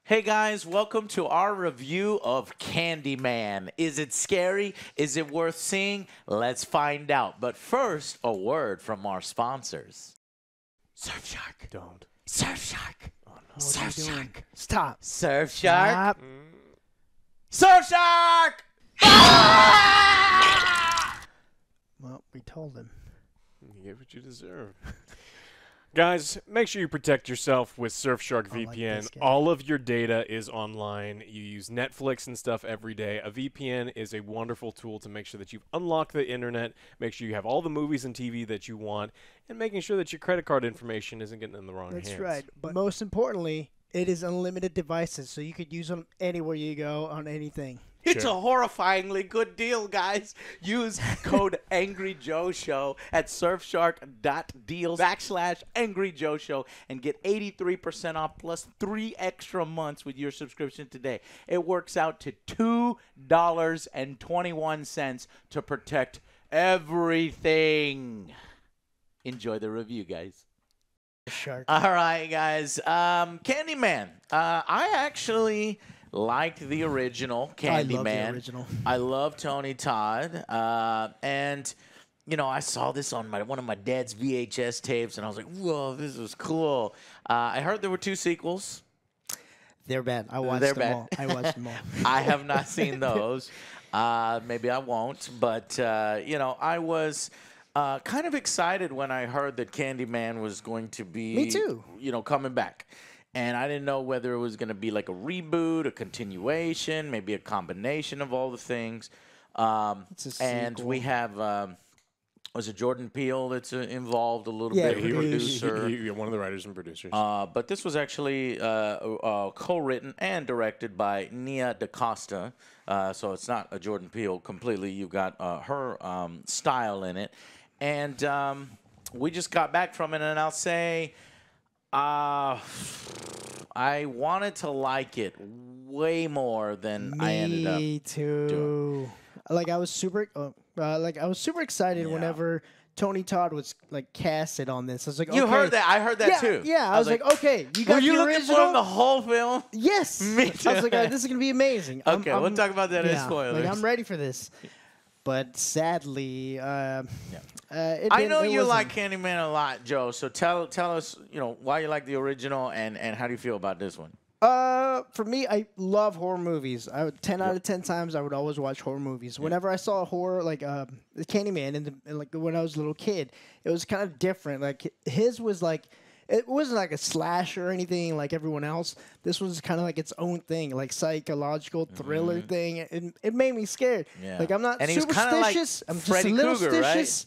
Hey guys, welcome to our review of Candyman. Is it scary? Is it worth seeing? Let's find out. But first, a word from our sponsors. Surfshark. Don't. Surfshark. Oh, no. Surfshark. Stop. Surfshark. Stop. Surfshark! Ah! Well, we told him. You get what you deserve. Guys, make sure you protect yourself with Surfshark I like VPN. this game. All of your data is online. You use Netflix and stuff every day. A VPN is a wonderful tool to make sure that you've unlocked the internet, make sure you have all the movies and TV that you want, and making sure that your credit card information isn't getting in the wrong hands. That's right. But most importantly, it is unlimited devices, so you could use them anywhere you go on anything. It's a horrifyingly good deal, guys. Use code AngryJoeShow at surfshark.deals/AngryJoeShow and get 83% off plus 3 extra months with your subscription today. It works out to $2.21 to protect everything. Enjoy the review, guys. Shark. All right, guys. Candyman. I actually liked the original Candyman. I love the original. I love Tony Todd. And, you know, I saw this on one of my dad's VHS tapes, and I was like, whoa, this was cool. I heard there were 2 sequels. They're bad. I watched They're them bad. all. I watched them all. I have not seen those. Maybe I won't. But, you know, I was kind of excited when I heard that Candyman was going to be, Me too. You know, coming back. And I didn't know whether it was going to be like a reboot, a continuation, maybe a combination of all the things. It's a And sequel. we have, was it Jordan Peele that's involved a little Yeah, bit? he Producer. One of the writers and producers. But this was actually co-written and directed by Nia DaCosta. So it's not a Jordan Peele completely. You've got her style in it. And we just got back from it, and I'll say I wanted to like it way more than I ended up. Me too. Like I was super excited whenever Tony Todd was like casted on this. I was like, You okay. heard that? I heard that Yeah, too. yeah. I was like, okay, you got were you the looking original. for him the whole film? Yes. Me too. I was like, this is gonna be amazing. Okay, we'll talk about that in spoilers. Like, I'm ready for this. But sadly, I know you wasn't. like Candyman a lot, Joe. So tell us, you know, why you like the original and how do you feel about this one? For me, I love horror movies. 10 out of 10 times I would always watch horror movies. Whenever I saw a horror like the Candyman and like when I was a little kid, it was kind of different. Like his was like it wasn't like a slasher or anything like everyone else. This was kind of like its own thing, like psychological thriller thing. It made me scared. Yeah. Like I'm not And he was kinda like superstitious. I'm just Freddy a little Krueger, right? superstitious.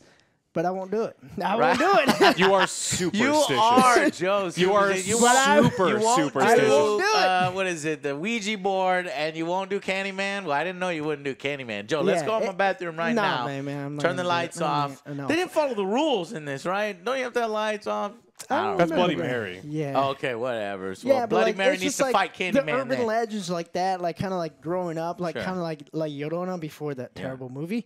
But I won't do it. I won't do it. You are superstitious. You are, Joe. You are superstitious. won't do it. What is it? The Ouija board, and you won't do Candyman? Well, I didn't know you wouldn't do Candyman. Joe, let's go in my bathroom right now. Man, I'm not Turn the gonna do lights it. off. No. They didn't follow the rules in this, right? Don't you have to have lights off? I don't That's remember. Bloody Mary. Yeah. Oh, okay, whatever. So, Yeah, but Bloody like, Mary it's needs just to like fight the Candyman. urban legends like that, like kind of like growing up, like Sure. kind of like La Llorona before that terrible movie.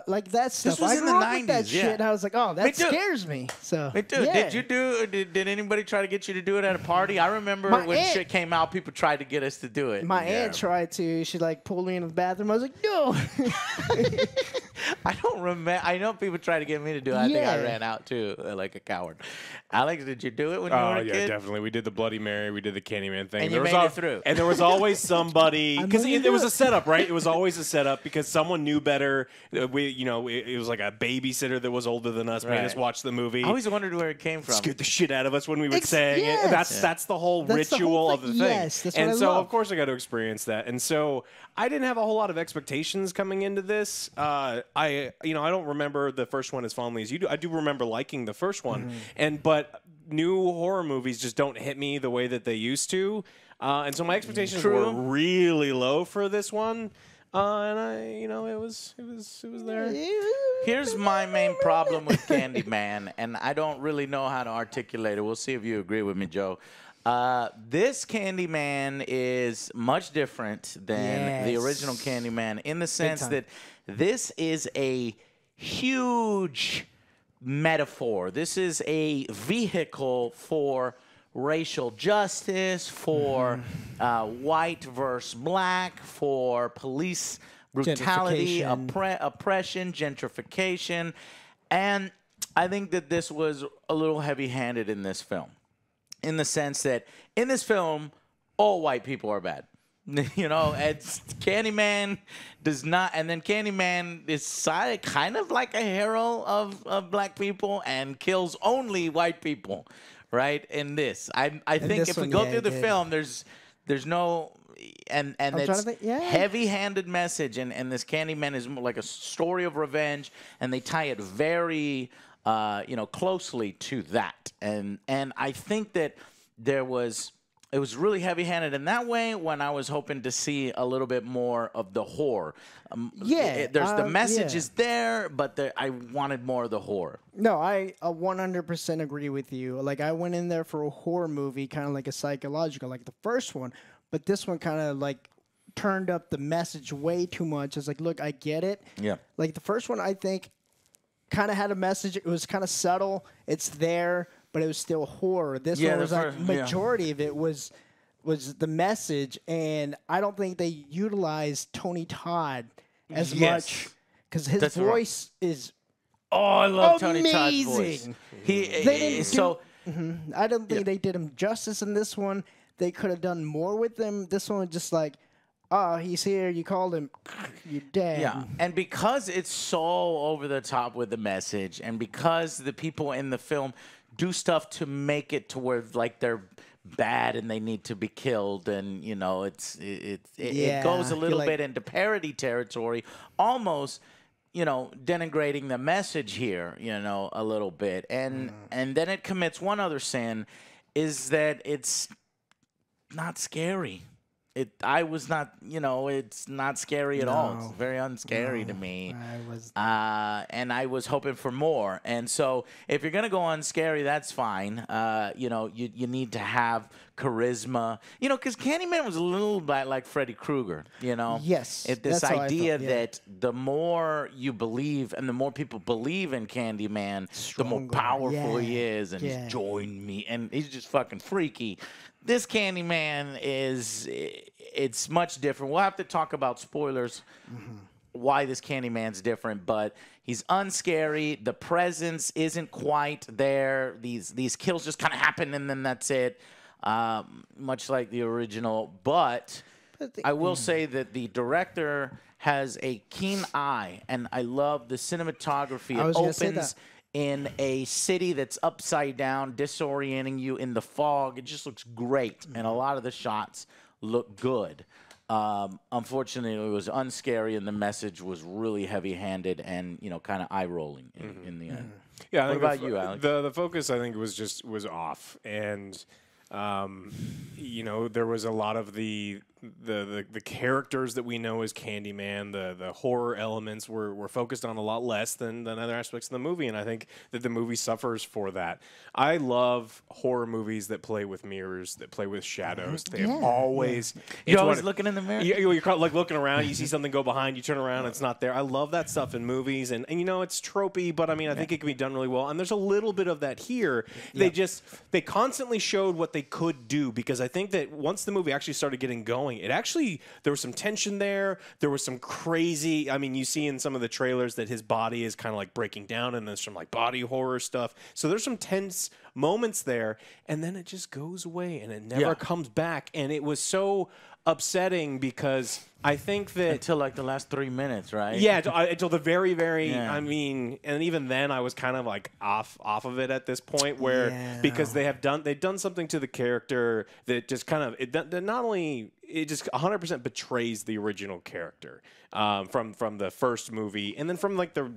Like that stuff. was I in grew the up with that 90s, yeah. shit. I was like, oh, Me that too. scares me. So, Me too. yeah. Did anybody try to get you to do it at a party? I remember My when aunt- shit came out, people tried to get us to do it. My aunt tried to. She like pulled me in the bathroom. I was like, no. I don't remember. I know people tried to get me to do it. I think I Yeah. ran out too, like a coward. Alex, did you do it when you were Oh a yeah, kid? definitely. We did the Bloody Mary. We did the Candyman thing. And there you was made it through. And there was always somebody I because know you it was did. a setup, right? It was always a setup because someone knew better. It was like a babysitter that was older than us, made Right. us watch the movie. I always wondered where it came from. Scared the shit out of us when we would sing it. yes. That's the whole That's the ritual whole of the thing. thing. Yes, that's and what I so love. of course I got to experience that. And so I didn't have a whole lot of expectations coming into this. I don't remember the first one as fondly as you do. I do remember liking the first one, but new horror movies just don't hit me the way that they used to. And so my expectations True. were really low for this one. And it was there. Here's my main problem with Candyman, and I don't really know how to articulate it. We'll see if you agree with me, Joe. This Candyman is much different than the original Candyman in the sense time. that this is a huge metaphor. This is a vehicle for racial justice, for white versus black, for police brutality, Gentrification. oppression, gentrification. And I think that this was a little heavy-handed in this film, in the sense that in this film, all white people are bad. You know, it's Candyman does not, and then Candyman is kind of like a hero of black people and kills only white people, right? In this, I think this if we one, go yeah, through the it did. film, there's no, and I'm trying it's to think, yeah. heavy-handed message, and this Candyman is more like a story of revenge, and they tie it very, closely to that, and I think that it was really heavy-handed in that way when I was hoping to see a little bit more of the horror. There's the message is there, but I wanted more of the horror. No, I 100% agree with you. Like, I went in there for a horror movie, kind of like a psychological, like the first one, but this one kind of like turned up the message way too much. It's like, look, I get it. Yeah. Like the first one, I think, kind of had a message. It was kind of subtle. It's there, but it was still horror. This one was like majority of it was the message, and I don't think they utilized Tony Todd as much because his voice is I love amazing. Tony Todd's voice. I don't think they did him justice in this one. They could have done more with him. This one was just like, oh, he's here. You called him. You're dead. Yeah, and because it's so over the top with the message, and because the people in the film do stuff to make it to where like they're bad and they need to be killed, and you know it goes a little bit into parody territory, almost, you know, denigrating the message here, you know, a little bit, and then it commits one other sin, is that it's not scary. I was not, you know, it's not scary at all. It's very unscary to me. And I was hoping for more. And so if you're going to go unscary, that's fine. You know, you need to have charisma. You know, because Candyman was a little bit like Freddy Krueger, you know? Yes. This idea that the more you believe and the more people believe in Candyman, the more powerful he is. And he's joined me. And he's just fucking freaky. This Candyman it's much different. We'll have to talk about spoilers, why this Candyman's different, but he's unscary. The presence isn't quite there. These kills just kind of happen and then that's it, much like the original. But I will say that the director has a keen eye, and I love the cinematography. It opens in a city that's upside down, disorienting you in the fog. It just looks great, and a lot of the shots look good. Unfortunately, it was unscary, and the message was really heavy-handed and, you know, kind of eye-rolling in the end. Yeah, what about you, Alex? The focus, I think, was off, and you know, there was a lot of the characters that we know as Candyman, the horror elements were focused on a lot less than other aspects of the movie, and I think that the movie suffers for that. I love horror movies that play with mirrors, that play with shadows. They have always... You're always looking in the mirror? You're like looking around, you see something go behind, you turn around, it's not there. I love that stuff in movies, and you know, it's tropey, but I mean, I think it can be done really well, and there's a little bit of that here. They constantly showed what they could do, because I think that once the movie actually started getting going, there was some tension there. There was some crazy, I mean, you see in some of the trailers that his body is kind of like breaking down, and there's some like body horror stuff. So there's some tense moments there, and then it just goes away and it never comes back. And it was so upsetting, because I think that until like the last 3 minutes, right? Yeah, until the very, very. I mean, and even then, I was kind of like off of it at this point, where because they've done something to the character that just kind of that not only it just 100% betrays the original character from the first movie, and then from like the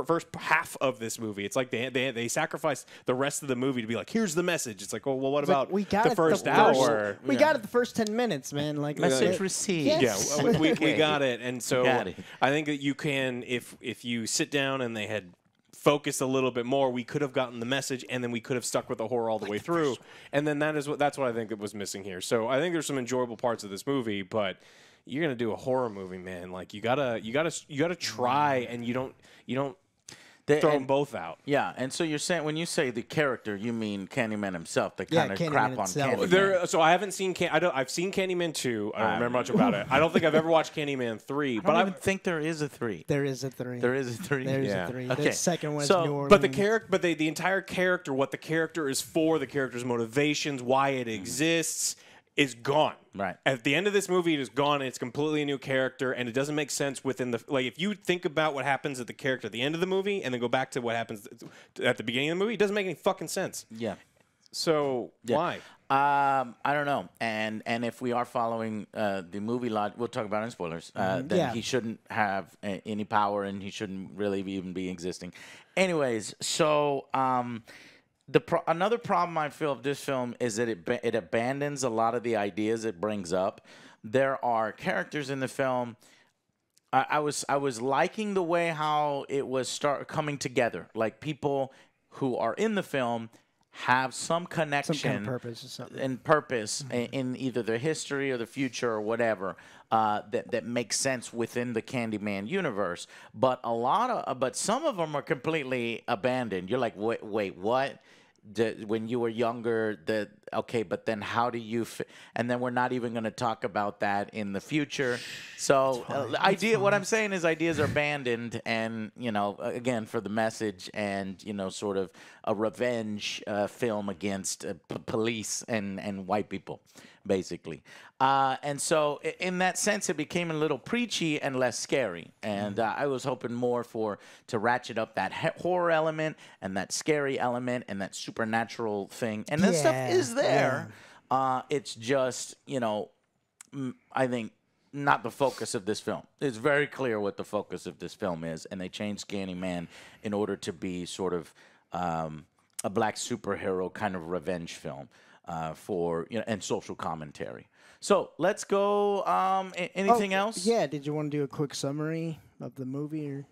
first half of this movie. It's like they sacrificed the rest of the movie to be like, here's the message. It's like, well, what about the first hour? We got it the first 10 minutes, man. Like, message received. Yes. Yeah, we got it. And so I think that you can, if you sit down and they had focused a little bit more, we could have gotten the message, and then we could have stuck with the horror all the way through. And then that's what I think that was missing here. So I think there's some enjoyable parts of this movie, but you're gonna do a horror movie, man. Like you gotta try, and you don't. throw them both out. Yeah, and so you're saying when you say the character, you mean Candyman himself, the Yeah, kind of Candyman crap on itself. Candyman. So I haven't seen I've seen Candyman 2. I don't remember much about it. I don't think I've ever watched Candyman 3. I don't even think there is a 3. There is a 3. There is a 3. There's Yeah. a 3. Okay. The second one is So- New Orleans. But the character, the entire character, what the character is for, the character's motivations, why it exists, is gone. Right. At the end of this movie, it is gone. And it's completely a new character, and it doesn't make sense within the if you think about what happens at the character at the end of the movie, and then go back to what happens at the beginning of the movie, it doesn't make any fucking sense. Yeah. So why? I don't know. And if we are following the movie lot, we'll talk about it in spoilers. Then Yeah. he shouldn't have any power, and he shouldn't really even be existing. Anyways, so another problem I feel of this film is that it abandons a lot of the ideas it brings up. There are characters in the film. I was liking the way how it was coming together. Like people who are in the film have some connection, some kind of purpose or something. and purpose in either the history or the future or whatever that makes sense within the Candyman universe. But but some of them are completely abandoned. You're like, wait, what? When you were younger, okay, but then how do you? And then we're not even going to talk about that in the future. So, what I'm saying is, ideas are abandoned, and again, for the message, and sort of a revenge film against police and white people, basically. And so, in that sense, it became a little preachy and less scary. And I was hoping more to ratchet up that horror element and that scary element and that supernatural thing. And that stuff is there. It's just, I think not the focus of this film. It's very clear what the focus of this film is, and they changed Candyman in order to be sort of a black superhero kind of revenge film and social commentary. So let's go. Anything else? Yeah. Did you want to do a quick summary of the movie? Or?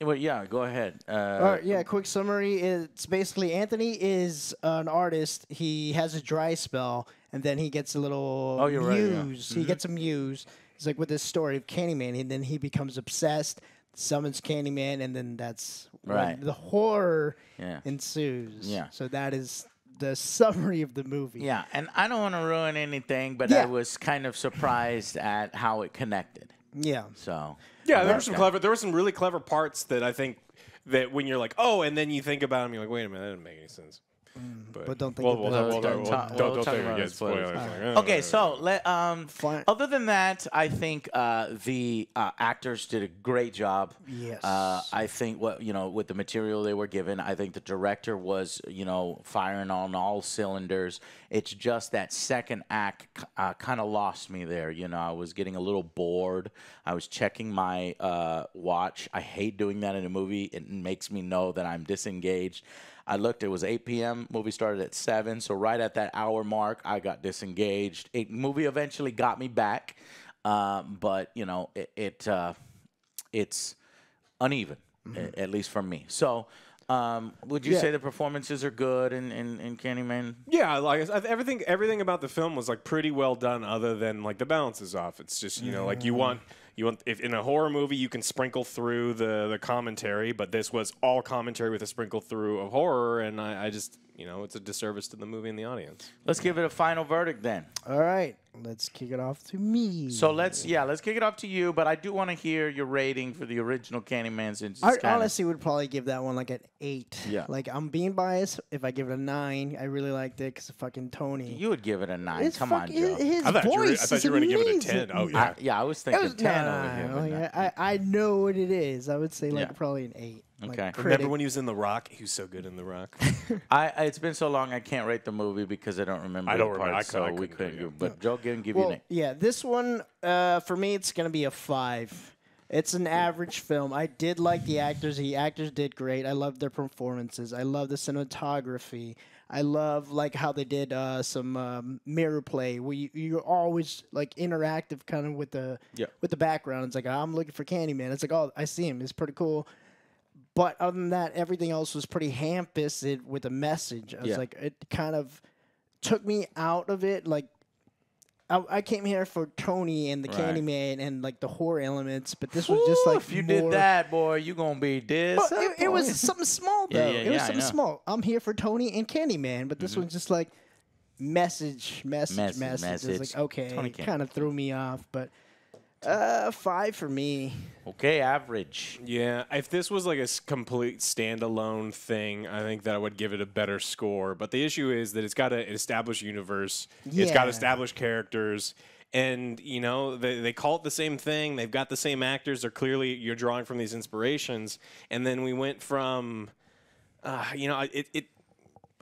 Well, yeah. Go ahead. Yeah. Quick summary. It's basically Anthony is an artist. He has a dry spell, and then he gets a little you're right, yeah. muse. He gets a muse. It's like with this story of Candyman, and then he becomes obsessed, summons Candyman, and then that's Right. when the horror Yeah. ensues. Yeah. So that is the summary of the movie. Yeah, and I don't want to ruin anything, but Yeah. I was kind of surprised at how it connected. Yeah. So Yeah, there were some really clever parts that I think that when you're like, oh, and then you think about them, you're like, wait a minute, that doesn't make any sense. But don't think We'll about it. don't talk say about it. it. Spoilers. Spoilers. Okay, so Fine. other than that, I think the actors did a great job. Yes. I think with the material they were given, I think the director was firing on all cylinders. It's just that second act kind of lost me there. I was getting a little bored. I was checking my watch. I hate doing that in a movie. It makes me know that I'm disengaged. I looked, it was 8 p.m. Movie started at 7. So right at that hour mark, I got disengaged. Movie eventually got me back. But, it's uneven, at least for me. So would you say the performances are good in Candyman? Yeah, like everything about the film was like pretty well done. Other than like the balance is off. It's just like you want if in a horror movie you can sprinkle through the commentary, but this was all commentary with a sprinkle through of horror, and I just it's a disservice to the movie and the audience. Let's give it a final verdict then. All right. Let's kick it off to me. So let's kick it off to you, but I do want to hear your rating for the original Candyman since I it's kind honestly would probably give that one like an 8. Yeah. Like, I'm being biased. If I give it a 9, I really liked it because of fucking Tony. you would give it a 9. His Come on, Joe. His I thought voice you were going to give it a amazing. 10. Oh yeah. I was thinking It was 10 no, over here. no, but yeah, no. I know what it is. I would say like Yeah. probably an 8. Okay. Like, Remember critic. when he was in The Rock? He was so good in The Rock. It's been so long I can't rate the movie because I don't remember. I don't the remember. parts, I so we couldn't couldn't. do it. But Joe can give you an Well, 8. yeah, this one for me it's gonna be a 5. It's an average film. I did like the actors. The actors did great. I loved their performances. I love the cinematography. I love like how they did some mirror play where you're always like interactive kind of with the background. It's like I'm looking for Candyman. It's like, oh, I see him. It's pretty cool. But other than that, everything else was pretty ham-fisted with a message. I was like, it kind of took me out of it. Like, I came here for Tony and the Right. Candyman and like the horror elements, but this was just like if you more, did that, boy, you gonna be Well, disappointed. it was something small though. Yeah, It was I something know. small. I'm here for Tony and Candyman, but this one's just like message. Message, It's message. like okay, Tony kind of threw me off, but 5 for me. Okay, average. Yeah, if this was like a complete standalone thing, I think that I would give it a better score. But the issue is that it's got an established universe, it's got Yeah. established characters, and you know they call it the same thing. They've got the same actors. They're clearly you're drawing from these inspirations. And then we went from, you know, it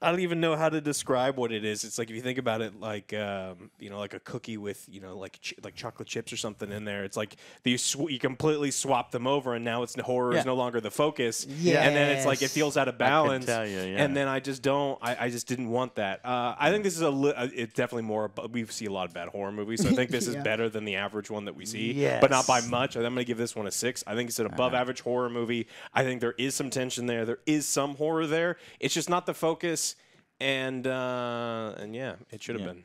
I don't even know how to describe what it is. It's like if you think about it, like you know, like a cookie with like chocolate chips or something in there. It's like you completely swap them over, and now it's horror Yeah. is no longer the focus. And then it's like it Yes. feels out of balance. tell you, yeah. And then I just don't. I just didn't want that. I think this is it's definitely more. We see a lot of bad horror movies, so I think this is Yeah. better than the average one that we see, Yes. but not by much. I'm going to give this one a 6. I think it's an above average horror movie. I think there is some tension there. There is some horror there. It's just not the focus. And yeah, it should have been.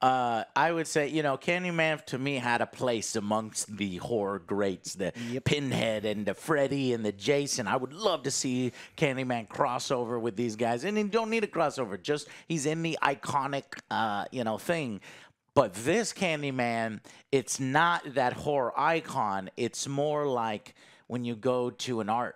I would say, you know, Candyman to me had a place amongst the horror greats, the Pinhead and the Freddy and the Jason. I would love to see Candyman crossover with these guys, and he don't need a crossover. Just he's in the iconic, you know, thing. But this Candyman, it's not that horror icon. It's more like when you go to an art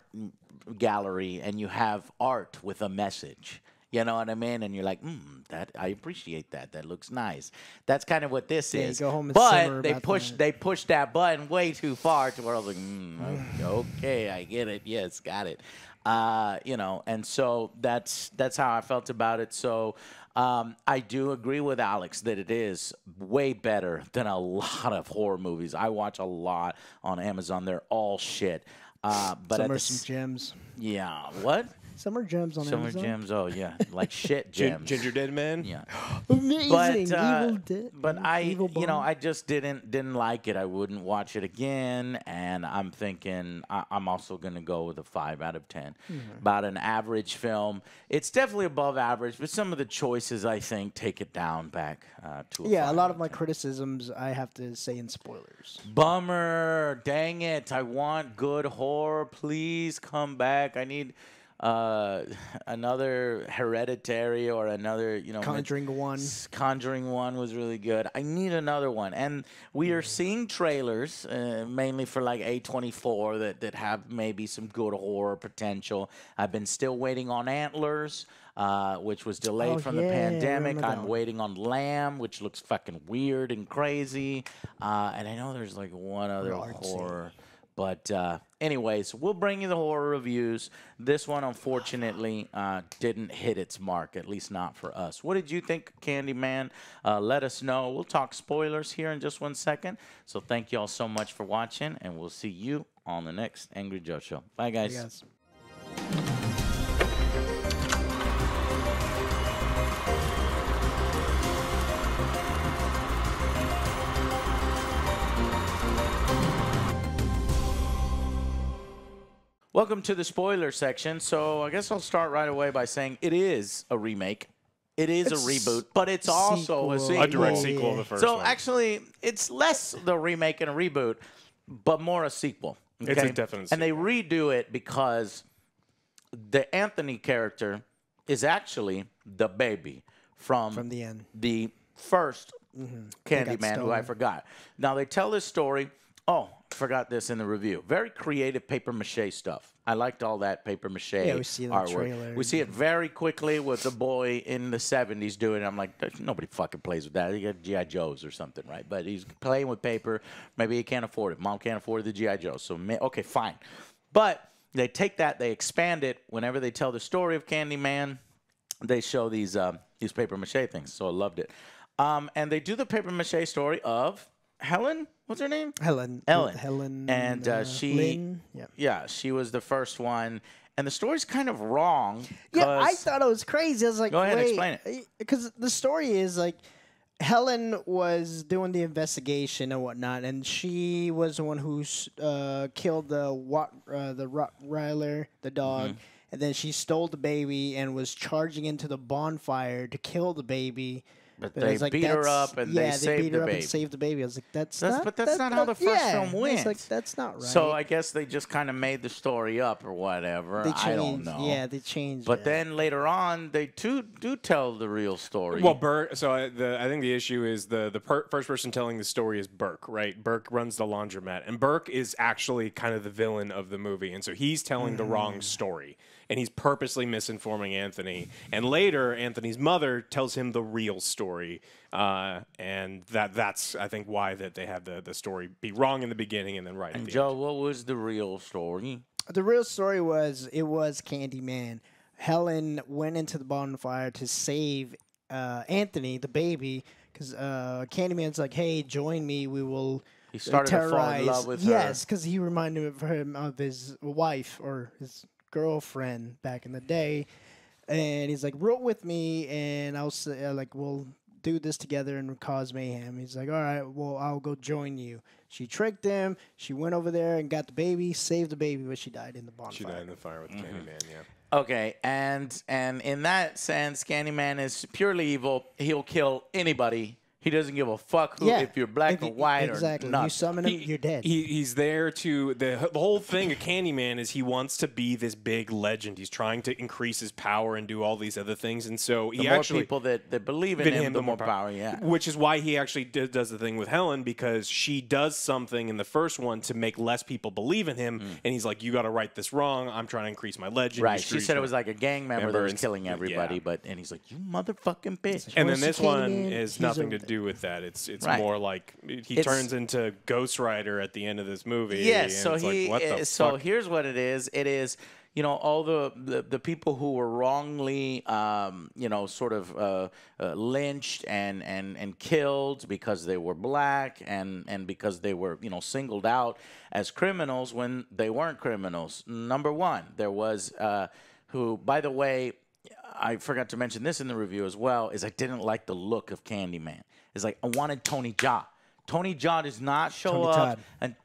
gallery and you have art with a message. You know what I mean? And you're like, that I appreciate that. That looks nice. That's kind of what this Yeah, you is. go home and simmer But they about pushed that. that button way too far to where I was like, okay, I get it. Yes, got it. You know, and so that's how I felt about it. So I do agree with Alex that it is way better than a lot of horror movies. I watch a lot on Amazon. They're all shit. But Some at are the some gems. yeah, what? Some are gems on Summer Amazon. gems. Oh yeah, like shit gems. Ginger Dead Man. Yeah. Amazing. But Evil Dead. but I Evil you know Bone. I just didn't like it. I wouldn't watch it again. And I'm thinking I'm also gonna go with a 5 out of 10. About an average film. It's definitely above average, but some of the choices I think take it down back to a Yeah, a 5 lot out of my 10. criticisms I have to say in spoilers. Bummer. Dang it. I want good horror. Please come back. I need another Hereditary or another, you know, Conjuring 1. Conjuring 1 was really good. I need another one. And we are seeing trailers, mainly for like A24 that have maybe some good horror potential. I've been still waiting on Antlers, which was delayed Oh, from the yeah, I pandemic. remember that I'm one. waiting on Lamb, which looks fucking weird and crazy. And I know there's like one other artsy. horror. But anyways, we'll bring you the horror reviews. This one, unfortunately, didn't hit its mark, at least not for us. What did you think, Candyman? Let us know. We'll talk spoilers here in just 1 second. So thank you all so much for watching, and we'll see you on the next Angry Joe Show. Bye, guys. Yes. Welcome to the spoiler section. So I guess I'll start right away by saying it is a remake. It is It's a reboot, but it's also a sequel. A direct Yeah. sequel of the first So one. actually, it's less the remake and a reboot, but more a sequel. It's a okay? definite And they redo it because the Anthony character is actually the baby from the end. the first got Candyman, who I stolen. forgot. Now they tell this story. Oh, forgot this in the review. Very creative paper mache stuff. I liked all that paper mache Yeah, we see it in the artwork. trailer. We see it very quickly with the boy in the 70s doing it. I'm like, nobody fucking plays with that. You got G.I. Joes or something, right? But he's playing with paper. Maybe he can't afford it. Mom can't afford the G.I. Joe. So, okay, fine. But they take that, they expand it. Whenever they tell the story of Candyman, they show these paper mache things. So I loved it. And they do the paper mache story of Helen. What's her name? Helen. Ellen. And she, Lynn. Yeah. yeah, she was the first one. And the story's kind of wrong. Yeah, I 'cause- thought it was crazy. I was like, Go ahead, wait, explain it. Because the story is like Helen was doing the investigation and whatnot, and she was the one who killed the Rottweiler, the dog, and then she stole the baby and was charging into the bonfire to kill the baby. But I they was like, beat her that's- up and yeah, they saved beat the her up baby. and saved the baby. I was like, that's Not how the first film I went. was like, that's not right. So I guess they just kind of made the story up or whatever. they I don't changed. know. Yeah, they changed. But it. then later on, they do tell the real story. Well, Burke. So I think the issue is the first person telling the story is Burke, right? Burke runs the laundromat, and Burke is actually kind of the villain of the movie, and so he's telling the wrong story, and he's purposely misinforming Anthony. And later, Anthony's mother tells him the real story, and that's I think why that they had the story be wrong in the beginning and then right. and at the Joe, end. what was the real story? The real story was Candyman. Helen went into the bonfire to save Anthony, the baby, because Candyman's like, "Hey, join me. We will." He started to fall in terrorize. love with her. Yes, because he reminded him of his wife or his girlfriend back in the day, and he's like, "Roll with me, and I'll say, we'll do this together and cause mayhem." He's like, "All right, well, I'll go join you." She tricked him. She went over there and got the baby, saved the baby, but she died in the bonfire. She died in the fire with Candyman. Yeah. Okay, and in that sense, Candyman is purely evil. He'll kill anybody. He doesn't give a fuck who, if you're black or white exactly. or not. You summon him, you're dead. He's there to the whole thing of Candyman is he wants to be this big legend. He's trying to increase his power and do all these other things, and so The more people that believe in him, the more power. Yeah, which is why he actually does the thing with Helen, because she does something in the first one to make less people believe in him, and he's like, "You got to right this wrong. I'm trying to increase my legend." right. She said it was like a gang member that was and- killing everybody, yeah. and he's like, "You motherfucking bitch." And then Where's this the one Candyman? has He's nothing over to there. do with that. It's Right. more like he turns into Ghost Rider at the end of this movie. Yes, and so it's like, what the fuck? here's what it is. It is, all the people who were wrongly sort of lynched and killed because they were black and because they were singled out as criminals when they weren't criminals. Number one, there was who, by the way, I forgot to mention this in the review as well, is I didn't like the look of Candyman. It's like I wanted Tony Jaa. Tony Jaa does not show Tony up. Todd. And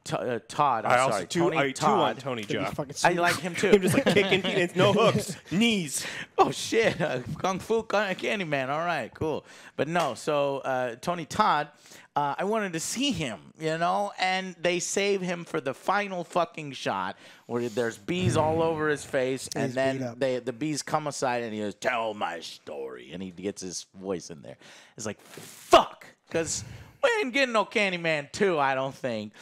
Todd, I'm I sorry, also Tony too want Todd. Tony He's Jaa. fucking I sweet. like him too. Him just like kicking, it's no hooks, knees. Oh shit, Kung Fu Candyman. All right, cool. But no, so Tony Todd, I wanted to see him, and they save him for the final fucking shot where there's bees all over his face, and He's then beat up. the bees come aside and he goes, "Tell my story," and he gets his voice in there. It's like fuck, because we ain't getting no Candyman 2, I don't think.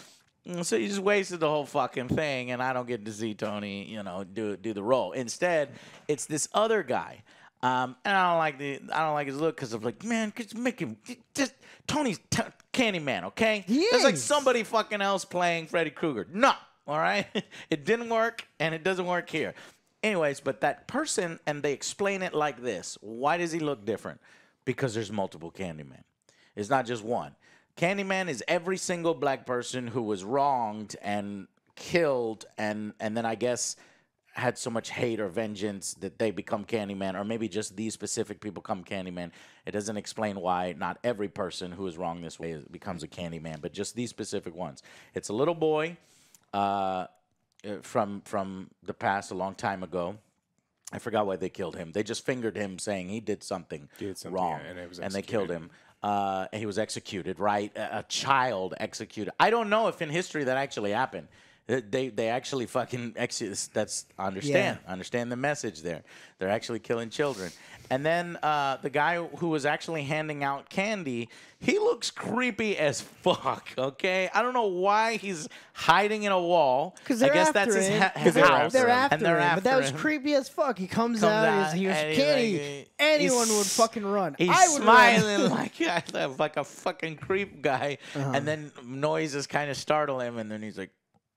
So you just wasted the whole fucking thing, and I don't get to see Tony, do the role. Instead, it's this other guy, and I don't like his look because I'm like, man, just make him just Tony's Candyman, okay? There's like is. somebody fucking else playing Freddy Krueger. No, all right, it didn't work, and it doesn't work here. Anyways, but that person, and they explain it like this: why does he look different? Because there's multiple Candyman. It's not just one. Candyman is every single black person who was wronged and killed and then I guess had so much hate or vengeance that they become Candyman, or maybe just these specific people become Candyman. It doesn't explain why not every person who is wronged this way becomes a Candyman, but just these specific ones. It's a little boy from the past a long time ago. I forgot why they killed him. They just fingered him saying he did something, wrong, yeah, and it was and they killed him. And he was executed, right? A child executed. I don't know if in history that actually happened. They actually fucking that's understand the message there. They're actually killing children. And then the guy who was actually handing out candy, he looks creepy as fuck. Okay, I don't know why he's hiding in a wall. Because I guess that's his house. They're after and they're him. after But that was him. creepy as fuck. He comes out, he was and he's candy. like, Anyone he's- would fucking run. He's I would smiling run. like a fucking creep guy, and then noises kind of startle him, and then he's like,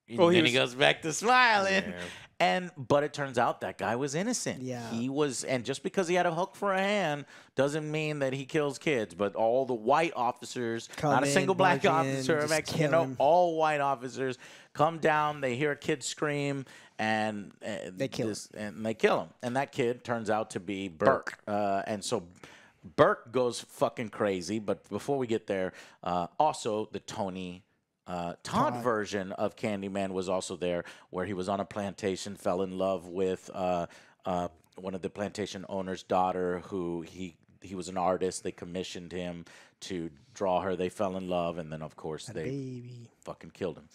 Well, and he then he was- goes back to smiling. Yeah. But it turns out that guy was innocent. Yeah. He was, and just because he had a hook for a hand doesn't mean that he kills kids. But all the white officers, Come not a in, single black barge in, officer, just Mexican, kill him. all white officers come down. They hear a kid scream, and They kill him. and they kill him. And that kid turns out to be Burke. And so Burke goes fucking crazy. But before we get there, also the Tony Todd version of Candyman was also there, where he was on a plantation, fell in love with one of the plantation owner's daughter, who he he was an artist. They commissioned him to draw her. They fell in love, and then of course they fucking killed him.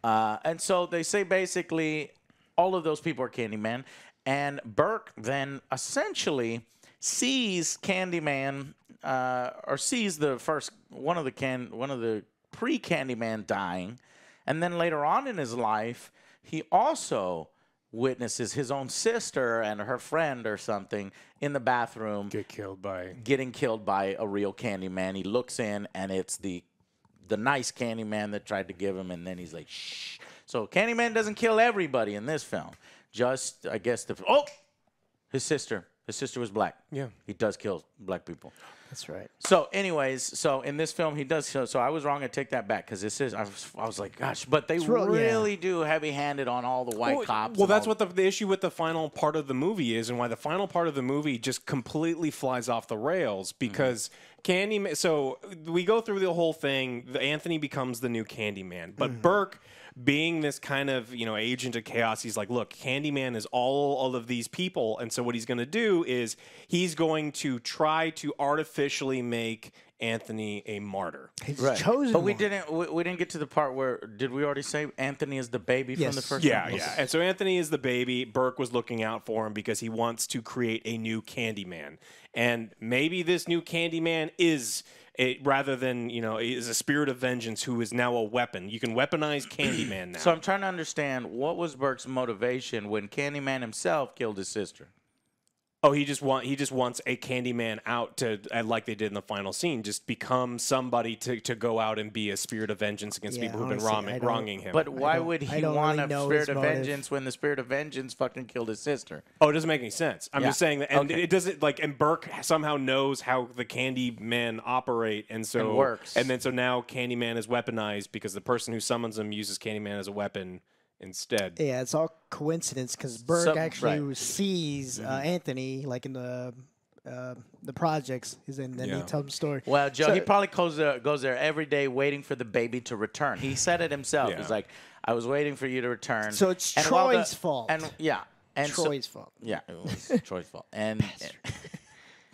And so they say basically all of those people are Candyman, and Burke then essentially sees Candyman or sees the first one of the pre-Candyman dying, and then later on in his life, he also witnesses his own sister and her friend or something in the bathroom getting killed by a real Candyman. He looks in, and it's the nice Candyman that tried to give him, and then he's like, shh. So Candyman doesn't kill everybody in this film. Just, I guess, his sister. His sister was black. Yeah. He does kill black people. That's right. So, anyways, so in this film, he does. So I was wrong. I take that back because this is. I was like, gosh, but they really do heavy-handed on all the white cops. Well, that's what the issue with the final part of the movie is, and why the final part of the movie just completely flies off the rails because Candyman. So we go through the whole thing. Anthony becomes the new Candyman, but Burke, being this kind of, agent of chaos, he's like, look, Candyman is all of these people, and so what he's going to do is he's going to try to artificially make Anthony a martyr. He's chosen. But we didn't get to the part where, did we already say Anthony is the baby from the first Yeah, one? yeah. And so Anthony is the baby. Burke was looking out for him because he wants to create a new Candyman. And maybe this new Candyman is rather than, is a spirit of vengeance who is now a weapon. You can weaponize Candyman now. So I'm trying to understand, what was Burke's motivation when Candyman himself killed his sister? Oh, he just wants a Candyman out to, like they did in the final scene, just become somebody to go out and be a spirit of vengeance against people who've been wronging him. But why would he want a spirit of vengeance when the spirit of vengeance fucking killed his sister? Oh, it doesn't make any sense. I'm just saying that, and it doesn't and Burke somehow knows how the Candymen operate, and so it works. And then so now Candyman is weaponized because the person who summons him uses Candyman as a weapon instead. Yeah, it's all coincidence because Burke actually sees Anthony like in the projects. And then he tells him the story. Well, Joe, he probably goes there every day waiting for the baby to return. He said it himself. Yeah. He's like, I was waiting for you to return. So it's Troy's fault. And Troy's fault. Yeah, it was Troy's fault. And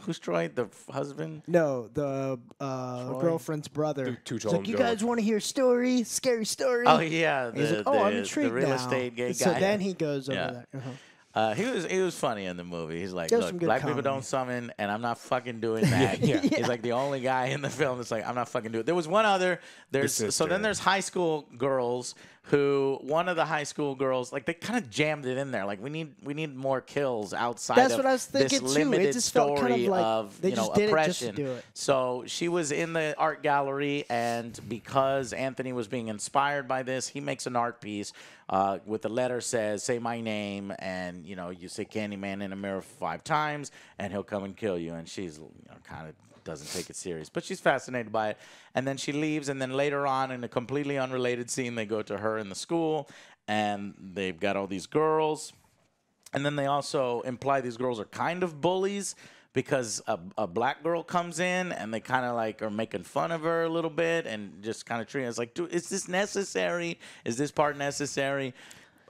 who's Troy? The husband? No, the girlfriend's brother. Two He's told like, him you to guys want to hear a story? Scary story? Oh, yeah. He's like, I'm intrigued the real now. estate gay guy. So then he goes over there. He was funny in the movie. He's like, There's look, some good black people comedy. don't summon, and I'm not fucking doing that. He's like the only guy in the film that's like, I'm not fucking doing it. There was one other. So then there's high school girls who, one of the high school girls, like they kind of jammed it in there. Like we need more kills outside That's of what I was thinking this too. It limited just felt story kind of like of they just did oppression. it just to do it. So she was in the art gallery, and because Anthony was being inspired by this, he makes an art piece with the letter says, say my name, and you say Candyman in a mirror 5 times, and he'll come and kill you. And she's kind of doesn't take it serious, but she's fascinated by it. And then she leaves, and then later on in a completely unrelated scene, they go to her in the school, and they've got all these girls. And then they also imply these girls are kind of bullies because a black girl comes in and they kind of like are making fun of her a little bit and just kind of treating us like, dude, is this necessary? Is this part necessary?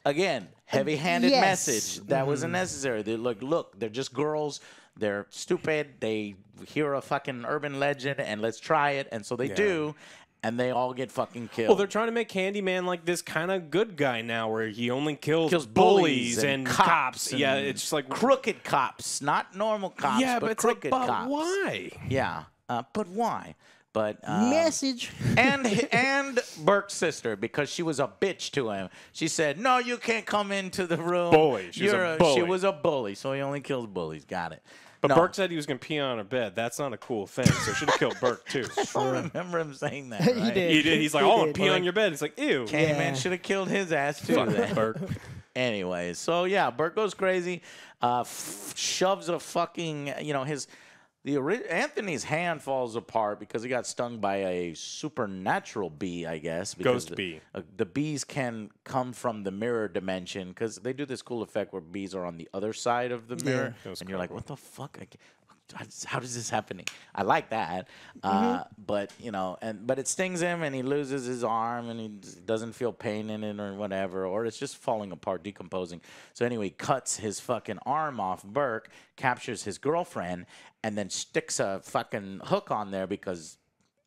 Again, heavy-handed message. That wasn't necessary. They're like, look, they're just girls. They're stupid. They hear a fucking urban legend and let's try it. And so they do. And they all get fucking killed. Well, they're trying to make Candyman like this kind of good guy now, where he only kills bullies and cops. And yeah, it's just like crooked cops, not normal cops. Yeah, but it's crooked like, but cops. why? Yeah, but why? But Message. and Burke's sister, because she was a bitch to him. She said, "No, you can't come into the room." Bully. She was a bully, so he only kills bullies. Got it. But Burke said he was going to pee on her bed. That's not a cool thing. So should have killed Burke too. I don't remember him saying that. He Right? did. He did. He's like, "Oh, I'm pee on your bed." It's like, ew. Candyman should have killed his ass too. Fuck Burke. Anyways, so yeah, Burke goes crazy, shoves a fucking, Anthony's hand falls apart because he got stung by a supernatural bee, I guess. Ghost bee. The bees can come from the mirror dimension because they do this cool effect where bees are on the other side of the mirror, and you're like, what the fuck? how does this happening? I like that, but but it stings him, and he loses his arm, and he doesn't feel pain in it or whatever, or it's just falling apart, decomposing. So anyway, he cuts his fucking arm off Burke, captures his girlfriend, and then sticks a fucking hook on there because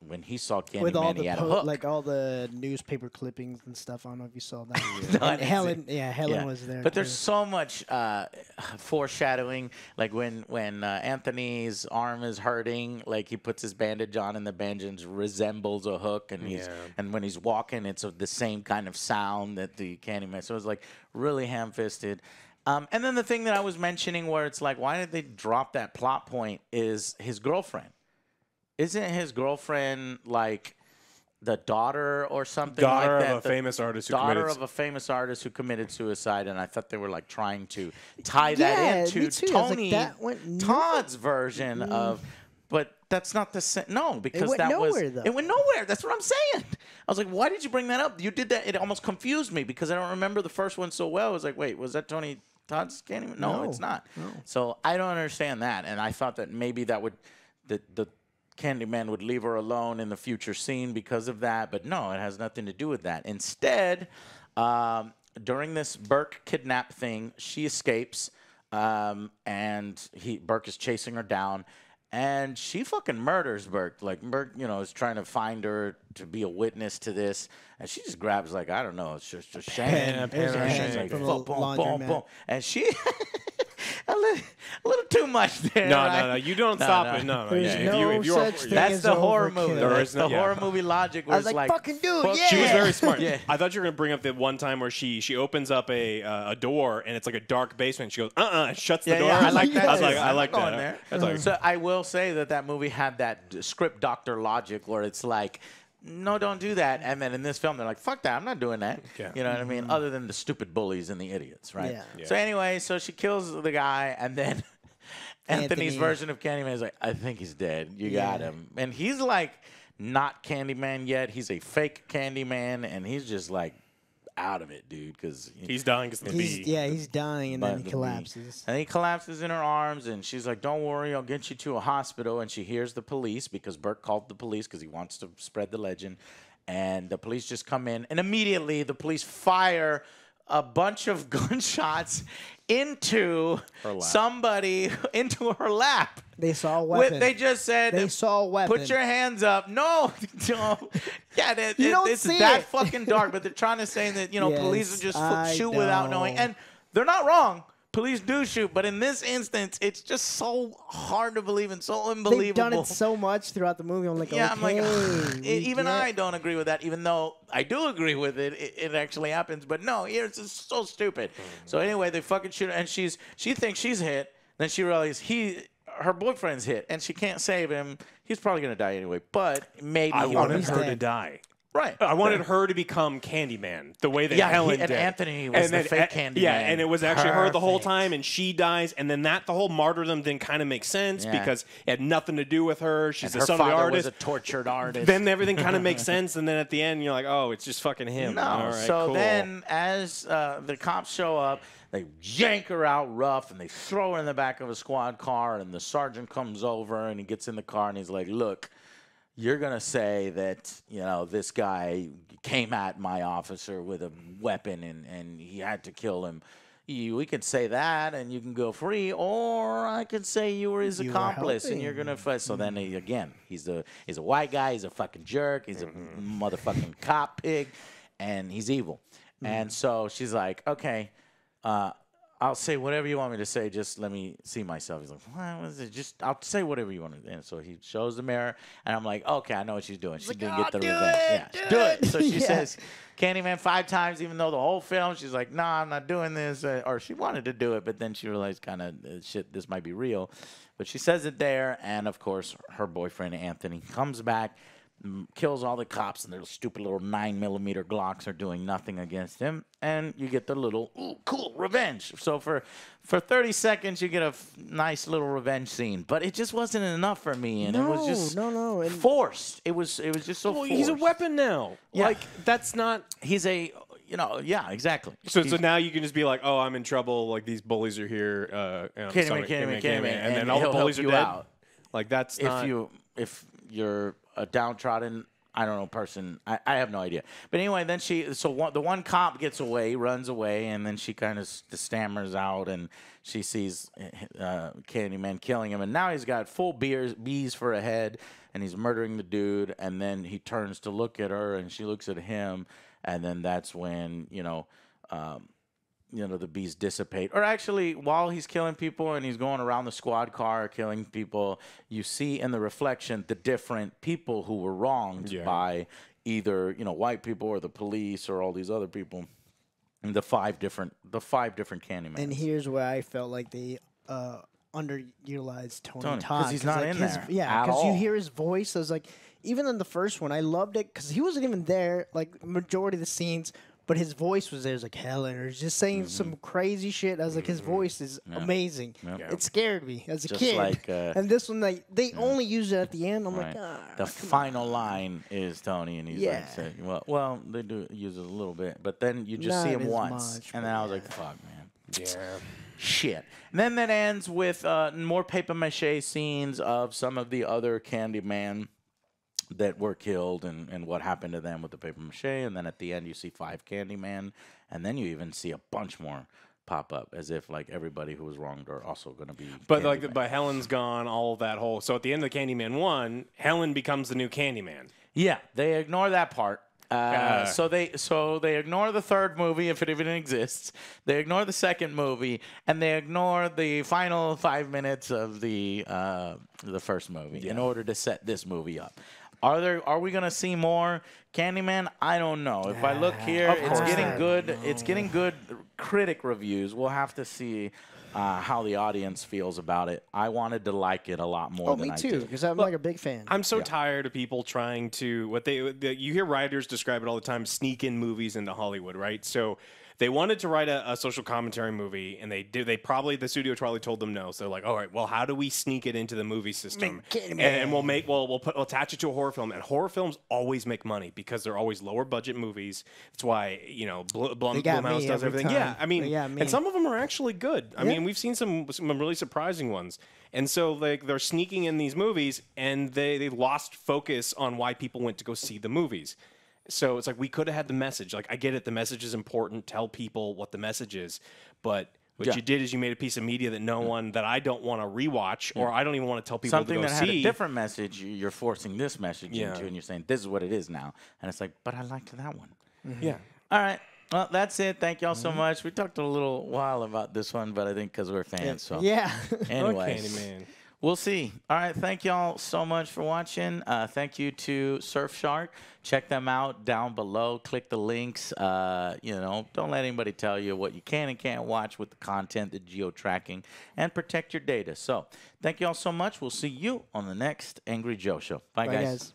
when he saw Candyman, he had a hook. Like all the newspaper clippings and stuff. I don't know if you saw that. No, I And didn't see Helen was there. But too. there's so much foreshadowing. Like when Anthony's arm is hurting, like he puts his bandage on, and the bandage resembles a hook, and and when he's walking, it's the same kind of sound that the Candyman. So it's like really ham-fisted. And then the thing that I was mentioning, where it's like, why did they drop that plot point? Is his girlfriend? Isn't his girlfriend like the daughter or something Daughter like that? of a famous artist who Daughter committed of a famous artist who committed suicide, and I thought they were like trying to tie that into me too. I was like, Tony that went Todd's version of. But that's not the same. No, because went that nowhere, was though. it went nowhere. That's what I'm saying. I was like, why did you bring that up? You did that. It almost confused me because I don't remember the first one so well. I was like, wait, was that Tony Todd's Candyman? No, it's not. No. So I don't understand that, and I thought that maybe that would the Candyman would leave her alone in the future scene because of that, but no, it has nothing to do with that. Instead, during this Burke kidnap thing, she escapes, and Burke is chasing her down, and she fucking murders Burke. Like, Burke, is trying to find her to be a witness to this, and she just grabs, like, I don't know, it's just a shame. Shank. Like, From a boom, boom, boom, laundromat. boom. And she... a little too much there. No, right? no, you don't stop it. No, no. There's Yeah, no if you are, such thing That's as the horror overkill. movie. There That's is no- the horror movie logic. Where I was it's like, fucking dude, fuck yeah. She was very smart. Yeah. I thought you were gonna bring up the one time where she opens up a door and it's like a dark basement. She goes, and shuts the door. Yeah, I like that. I was too. like, I I'm like going that. there. That's like, So I will say that movie had that script doctor logic where it's like, no, don't do that. And then in this film, they're like, fuck that. I'm not doing that. Yeah. You know what I mean? Other than the stupid bullies and the idiots, right? Yeah. So anyway, so she kills the guy, and then Anthony's Anthony. version of Candyman is like, I think he's dead. You got him. And he's like not Candyman yet. He's a fake Candyman, and he's just like out of it, dude, because he's dying because the bee. He's dying and then he the collapses. And he collapses in her arms, and she's like, don't worry, I'll get you to a hospital. And she hears the police because Burke called the police because he wants to spread the legend. And the police just come in, and immediately the police fire a bunch of gunshots into Her lap. somebody, into her lap. They saw a weapon. They just said, They saw a weapon. put your hands up. No, no. Yeah, don't it's see that it. fucking dark, but they're trying to say that, police Yes, are just I shoot without knowing. know. And they're not wrong. Police do shoot, but in this instance, it's just so hard to believe and so unbelievable. They've done it so much throughout the movie. I'm like, Yeah, okay, I'm like, we even get- I don't agree with that, even though I do agree with it. It actually happens, but no, it's just so stupid. So anyway, they fucking shoot her, and she thinks she's hit. Then she realizes her boyfriend's hit, and she can't save him. He's probably gonna die anyway, but maybe I wanted he's her to dead. die. right. I wanted her to become Candyman, the way that Yeah, Helen and did. Anthony was the fake Candyman. Yeah, and it was actually her the whole Perfect. time, and she dies, and then the whole martyrdom thing kind of makes sense Yeah. because it had nothing to do with her. She's And the her son of the father artist. was a tortured artist. Then everything kind of makes sense, and then at the end, you're like, oh, it's just fucking him. No. All right, So cool. then, as the cops show up, they yank her out rough, and they throw her in the back of a squad car, and the sergeant comes over, and he gets in the car, and he's like, look, you're going to say that, this guy came at my officer with a weapon, and he had to kill him. We could say that, and you can go free, or I could say you were his You were accomplice, and helping. you're gonna fight. So then, he's a white guy, he's a fucking jerk, he's a motherfucking cop pig, and he's evil. And so she's like, okay, I'll say whatever you want me to say. Just let me see myself. He's like, what was it? Just I'll say whatever you want to. And so he shows the mirror, and I'm like, okay, I know what she's doing. She didn't get the do revenge. it, Yeah, do do it. So she Yeah. says Candyman 5 times, even though the whole film she's like, nah, I'm not doing this. Or she wanted to do it, but then she realized kind of shit, this might be real. But she says it there, and of course her boyfriend Anthony comes back, kills all the cops, and their stupid little 9mm Glocks are doing nothing against him, and you get the little ooh, cool revenge. So for 30 seconds you get a nice little revenge scene, but it just wasn't enough for me, and it was just no. And forced. It was just so Well, forced. he's a weapon now. Yeah. Like, that's not... He's a yeah, exactly. So now you can just be like, oh, I'm in trouble. Like, these bullies are here. Candyman, and then all the he'll bullies are help you dead. out. Like that's not. If you're a downtrodden, I don't know, person, I have no idea. But anyway, then the one cop gets away, runs away, and then she kind of stammers out, and she sees Candyman killing him, and now he's got full bees for a head, and he's murdering the dude, and then he turns to look at her, and she looks at him, and then that's when the bees dissipate. Or actually, while he's killing people and he's going around the squad car killing people, you see in the reflection the different people who were wronged by either white people or the police or all these other people. And the five different Candymans. And here's where I felt like they underutilized Tony Todd because he's not in there. Yeah, because you hear his voice. I was like, even in the first one, I loved it because he wasn't even there. Like majority of the scenes. But his voice was there. It was like Helen, or just saying some crazy shit. I was like, his voice is amazing. It scared me as a kid. Like, and this one, like, they only use it at the end. I'm like, the final line is Tony, and he's like, saying, well, they do use it a little bit, but then you just see him once, and then I was like, fuck, man. Yeah. Shit. And then that ends with more paper mache scenes of some of the other Candyman that were killed and what happened to them with the paper mache, and then at the end you see 5 Candyman, and then you even see a bunch more pop up as if like everybody who was wronged are also going to be. But Candyman. but Helen's gone. All that whole. So at the end of the Candyman 1, Helen becomes the new Candyman. Yeah, they ignore that part. So they ignore the third movie if it even exists. They ignore the second movie, and they ignore the final 5 minutes of the first movie in order to set this movie up. Are we gonna see more Candyman? I don't know. If I look here, it's getting good. It's getting good critic reviews. We'll have to see how the audience feels about it. I wanted to like it a lot more than I did. Me too, because I'm like a big fan. I'm so tired of people trying to you hear writers describe it all the time, sneak in movies into Hollywood, right? So they wanted to write a social commentary movie, and the studio probably told them no. So they're like, all right, well, how do we sneak it into the movie system? And we'll attach it to a horror film. And horror films always make money because they're always lower budget movies. That's why Blumhouse does everything. Time. Yeah, I mean, and some of them are actually good. I mean, we've seen some really surprising ones. And so they're sneaking in these movies, and they lost focus on why people went to go see the movies. So it's like we could have had the message. Like, I get it. The message is important. Tell people what the message is. But what you did is you made a piece of media that that I don't want to rewatch, or I don't even want to tell people something to go that see. had a different message. You're forcing this message into, and you're saying this is what it is now. And it's like, but I liked that one. Yeah. All right. Well, that's it. Thank y'all so much. We talked a little while about this one, but I think because we're fans. So anyways. Candyman. We'll see. All right. Thank y'all so much for watching. Thank you to Surfshark. Check them out down below. Click the links. Don't let anybody tell you what you can and can't watch with the content, the geo-tracking, and protect your data. So thank y'all so much. We'll see you on the next Angry Joe Show. Bye guys.